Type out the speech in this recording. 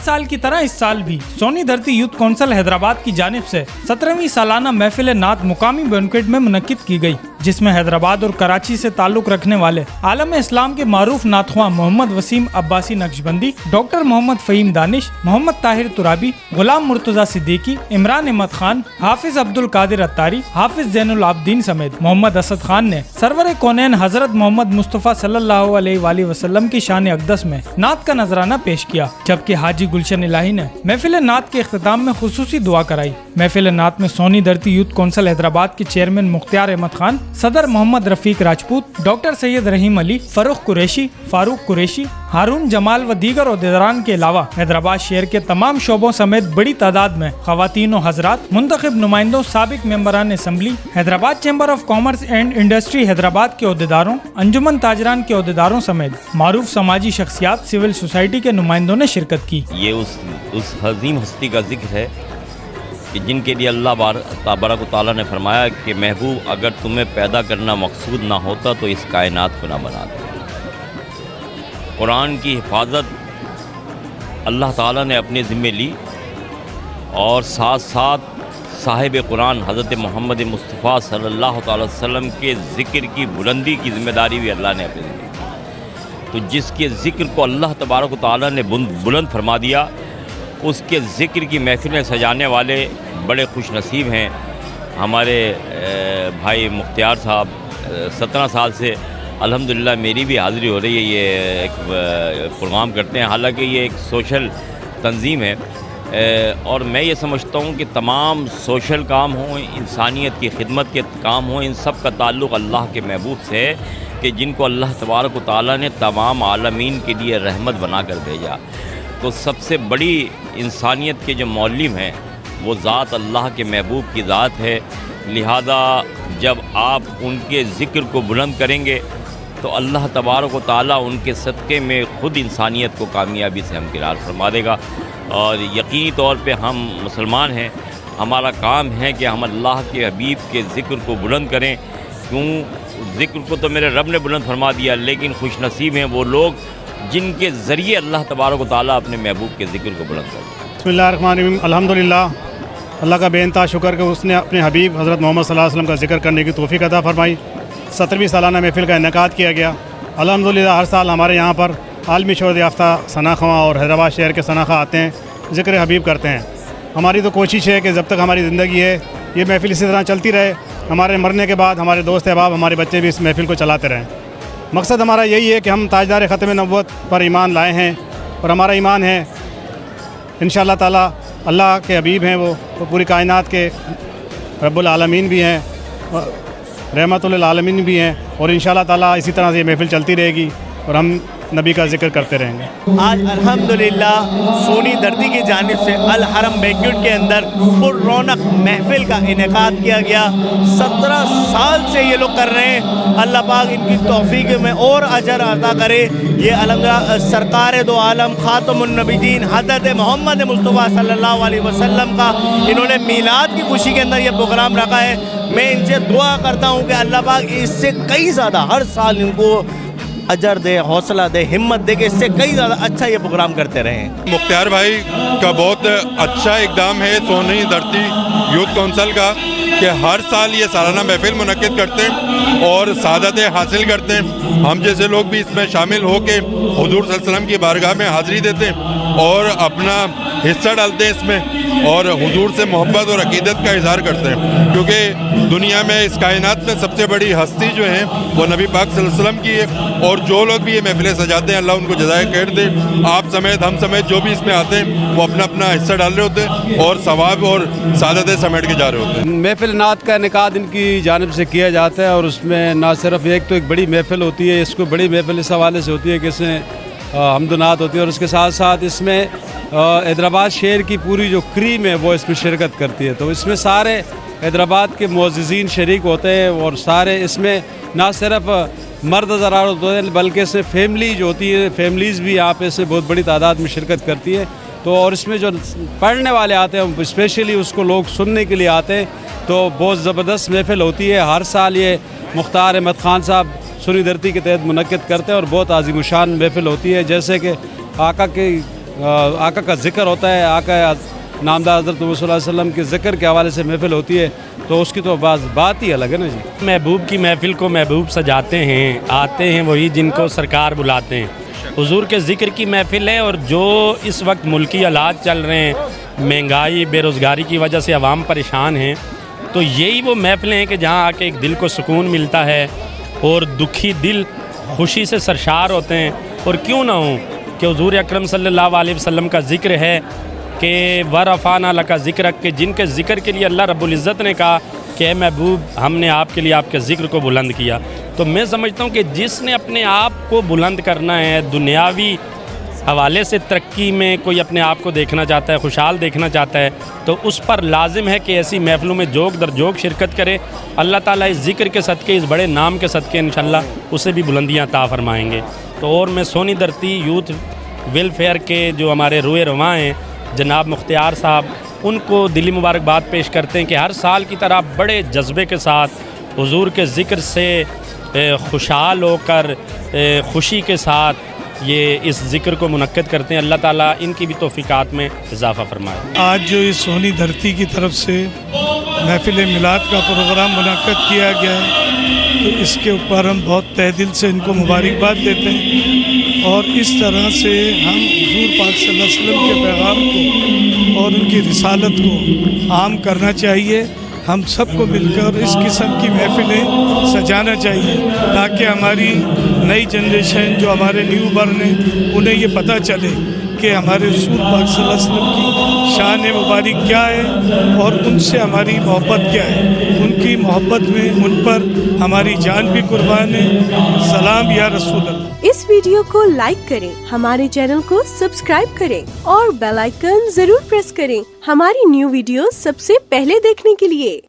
साल की तरह इस साल भी सोनी धरती यूथ कौंसिल हैदराबाद की जानिब से 17वीं सालाना महफिल नात मुकामी बैंक्वेट में मुनक्किद की गई, जिसमें हैदराबाद और कराची से ताल्लुक रखने वाले आलम इस्लाम के मारूफ नातख्वां मोहम्मद वसीम अब्बासी नक्शबंदी, डॉक्टर मोहम्मद फ़हीम दानिश, मोहम्मद ताहिर तुराबी, गुलाम मुर्तजा सिद्दीकी, इमरान अहमद खान, हाफिज अब्दुल कादिर अत्तारी, हाफिज जैनुल आबदीन समेत मोहम्मद असद खान ने सरवर कौनैन हजरत मोहम्मद मुस्तफ़ा सल्लल्लाहु अलैहि वसल्लम की शान अक़दस में नात का नजराना पेश किया, जबकि हाजी गुलशन इलाही ने महफिल नात के इख्तिताम में खुसूसी दुआ कराई। महफिल नात में सोनी धरती यूथ कौंसिल हैदराबाद के चेयरमैन मुख्तियार अहमद खान, सदर मोहम्मद रफीक राजपूत, डॉक्टर सैयद रहीम अली, फरूख कुरैशी, फारूक कुरैशी, हारून जमाल व दीगर ओहदेदारान के अलावा हैदराबाद शहर के तमाम शोबों समेत बड़ी तादाद में खवातीन और हजरात, मुंतखब नुमाइंदों, साबिक मेंबरान assembly, Hyderabad chamber of commerce and industry Hyderabad के ओहदेदारों, अंजुमन ताजरान के ओहदेदारों समेत मारूफ समाजी शख्सियात, सिविल सोसाइटी के नुमाइंदों ने शिरकत की। ये उस अजीम हस्ती का जिक्र है कि जिनके लिए अल्लाह तबारक व तआला ने फरमाया कि महबूब अगर तुम्हें पैदा करना मकसूद ना होता तो इस कायनात को ना बनाता। कुरान की हिफाजत अल्लाह ताला ने अपने ज़िम्मे ली और साथ साथ साहिब कुरान हज़रत मोहम्मद मुस्तफ़ा सल्लल्लाहु अलैहि वसल्लम के ज़िक्र की बुलंदी की ज़िम्मेदारी भी अल्लाह ने अपने ज़िम्मे ली। तो जिसके ज़िक्र को अल्लाह तबारक व तआला ने बुलंद फरमा दिया, उसके ज़िक्र की महफिलें सजाने वाले बड़े खुश नसीब हैं। हमारे भाई मुख्तियार साहब 17 साल से अल्हम्दुलिल्लाह मेरी भी हाज़िरी हो रही है, ये एक प्रोग्राम करते हैं। हालांकि ये एक सोशल तंजीम है और मैं ये समझता हूँ कि तमाम सोशल काम हों, इंसानियत की खिदमत के काम हों, इन सब का ताल्लुक़ अल्लाह के महबूब से है कि जिनको अल्लाह तबारक व तआला ने तमाम आलमीन के लिए रहमत बना कर भेजा। तो सबसे बड़ी इंसानियत के जो मौलिम हैं वो ज़ात अल्लाह के महबूब की ज़ात है। लिहाजा जब आप उनके ज़िक्र को बुलंद करेंगे तो अल्लाह तबारक व तआला उनके सदक़े में ख़ुद इंसानियत को कामयाबी से हमकिनार फरमा देगा। और यकीनी तौर पे हम मुसलमान हैं, हमारा काम है कि हम अल्लाह के हबीब के ज़िक्र को बुलंद करें। क्यों, ज़िक्र को तो मेरे रब ने बुलंद फरमा दिया, लेकिन खुश नसीब हैं वो लोग जिनके ज़रिए अल्लाह तबारक व तआला अपने महबूब के ज़िक्र को बुलंद कर। बिस्मिल्लाहिर्रहमानिर्रहीम, अल्हम्दुलिल्लाह, अल्लाह का बेइंतहा शुक्र कि उसने अपने हबीब हज़रत मोहम्मद सल्लल्लाहु अलैहि वसल्लम का ज़िक्र करने की तौफ़ीक़ अता फ़रमाई। 17वीं सालाना महफ़िल का इनेकाद किया गया। अल्हम्दुलिल्लाह हर साल हमारे यहाँ पर आलमी शोहरत याफ्ता सनाख़वां और हैदराबाद शहर के सनाख़ा आते हैं, ज़िक्र हबीब करते हैं। हमारी तो कोशिश है कि जब तक हमारी ज़िंदगी है ये महफ़िल इसी तरह चलती रहे। हमारे मरने के बाद हमारे दोस्त अहबाब, हमारे बच्चे भी इस महफ़िल को चलाते रहें। मकसद हमारा यही है कि हम ताजदार ख़त्म नबुव्वत पर ईमान लाए हैं और हमारा ईमान है इंशाअल्लाह ताला अल्लाह के हबीब हैं, वो पूरी कायनात के रब्बुल आलमीन भी हैं, रहमतुल लिल आलमीन भी हैं और इंशाअल्लाह ताला इसी तरह से ये महफ़िल चलती रहेगी और हम नबी का जिक्र करते रहेंगे। आज अल्हम्दुलिल्लाह सोनी धरती की जानिब से अल हरम बैंक्वेट के अंदर पुर रौनक महफिल का इनेकाद किया गया। 17 साल से ये लोग कर रहे हैं। अल्लाह पाक इनकी तौफीक में और अजर अता करे। ये अलहम्दुलिल्लाह सरकार दो आलम खातमुन नबीयीन हज़रत मोहम्मद मुस्तफ़ा सल्लल्लाहु अलैहि वसल्लम का इन्होंने मीलाद की खुशी के अंदर ये प्रोग्राम रखा है। मैं इनसे दुआ करता हूँ कि अल्लाह पाक इससे कई ज़्यादा हर साल इनको अजर दे, हौसला दे, हिम्मत दे कि इससे कई ज़्यादा अच्छा ये प्रोग्राम करते रहें। मुख्तियार भाई का बहुत अच्छा इक़दाम है सोनी धरती यूथ कौंसिल का कि हर साल ये सालाना महफिल मुनक्किद करते हैं और सादतें हासिल करते हैं। हम जैसे लोग भी इसमें शामिल हो के हुज़ूर सल्लल्लाहु अलैहि वसल्लम की बारगाह में हाज़िरी देते हैं और अपना हिस्सा डालते हैं इसमें और हुज़ूर से मोहब्बत और अक़ीदत का इज़हार करते हैं। क्योंकि दुनिया में इस कायनात में सबसे बड़ी हस्ती जो है वो नबी पाक सल्लल्लाहु अलैहि वसल्लम की है और जो लोग भी ये महफिलें सजाते हैं अल्लाह उनको जज़ाए खैर दे। आप समेत हम समेत जो भी इसमें आते हैं वो अपना अपना हिस्सा डाल रहे होते हैं और सवाब और सादतें समेट के जा रहे होते हैं। महफिल नात का इनेकाद इनकी जानिब से किया जाता है और उसमें ना सिर्फ एक तो एक बड़ी महफिल होती है, इसको बड़ी महफिल इस हवाले से होती है कि इसमें हमदनात होती है और उसके साथ साथ इसमें हैदराबाद शहर की पूरी जो क्रीम है वो इसमें शिरकत करती है। तो इसमें सारे हैदराबाद के मुअज़्ज़िज़ीन शरीक होते हैं और सारे इसमें ना सिर्फ मर्द ज़रार होते हैं बल्कि इसमें फैमिली जो होती है, फैमिलीज़ भी यहाँ पे से बहुत बड़ी तादाद में शिरकत करती है। तो और इसमें जो पढ़ने वाले आते हैं स्पेशली उसको लोग सुनने के लिए आते हैं। तो बहुत ज़बरदस्त महफिल होती है। हर साल ये मुख्तार अहमद ख़ान साहब सोनी धरती के तहत मुनक्किद करते हैं और बहुत आज़िम शान महफिल होती है। जैसे कि आका की आका का ज़िक्र होता है, आका नामदार हज़रत मोहम्मद सल्लल्लाहु अलैहि वसल्लम के ज़िक्र के हवाले से महफ़िल होती है, तो उसकी तो बात ही अलग है ना जी। महबूब की महफ़िल को महबूब सजाते हैं, आते हैं वही जिनको सरकार बुलाते हैं। हुजूर के ज़िक्र की महफ़िल है, और जो इस वक्त मुल्की हालात चल रहे हैं, महंगाई बेरोज़गारी की वजह से अवाम परेशान हैं, तो यही वो महफ़िलें हैं कि जहाँ आके एक दिल को सुकून मिलता है और दुखी दिल खुशी से सरशार होते हैं। और क्यों ना हो कि हुजूर अकरम सल्लल्लाहु अलैहि वसल्लम का ज़िक्र है कि वरफ़ाना लका ज़िक्रक, के जिनके ज़िक्र के लिए अल्लाह रब्बुल इज़्ज़त ने कहा कि ए महबूब हमने आपके लिए आपके ज़िक्र को बुलंद किया। तो मैं समझता हूँ कि जिसने अपने आप को बुलंद करना है, दुनियावी हवाले से तरक्की में कोई अपने आप को देखना चाहता है, खुशहाल देखना चाहता है, तो उस पर लाजिम है कि ऐसी महफ़िलों में जोग दर जोग शिरकत करे। अल्लाह ताला इस ज़िक्र के सदक़े, इस बड़े नाम के सदक़े इंशाअल्लाह उसे भी बुलंदियाँ अता फरमाएंगे। तो और मैं सोनी धरती यूथ वेलफेयर के जो हमारे रूए रवां हैं जनाब मुख्तियार साहब, उनको दिली मुबारकबाद पेश करते हैं कि हर साल की तरह बड़े जज्बे के साथ हुजूर के ज़िक्र से खुशहाल होकर खुशी के साथ ये इस ज़िक्र को मुनक्किद करते हैं। अल्लाह ताला इनकी भी तौफ़ीक़ात में इजाफ़ा फरमाए। आज जो इस सोनी धरती की तरफ से महफ़िल मिलाद का प्रोग्राम मुनक्किद किया गया है, तो इसके ऊपर हम बहुत तहे दिल से इनको मुबारकबाद देते हैं। और इस तरह से हम हुज़ूर पाक सल्लल्लाहु अलैहि वसल्लम के पैगाम को और उनकी रिसालत को आम करना चाहिए। हम सबको मिलकर इस किस्म की महफ़िलें सजाना चाहिए, ताकि हमारी नई जनरेशन जो हमारे न्यू बर्न हैं उन्हें ये पता चले कि हमारे रसूल पाक सल्लल्लाहु अलैहि वसल्लम की शान मुबारक क्या है और उनसे हमारी मोहब्बत क्या है। उनकी मोहब्बत में उन पर हमारी जान भी कुर्बान है। सलाम या रसूल अल्लाह। इस वीडियो को लाइक करें, हमारे चैनल को सब्सक्राइब करें और बेल आइकन जरूर प्रेस करें हमारी न्यू वीडियो सबसे पहले देखने के लिए।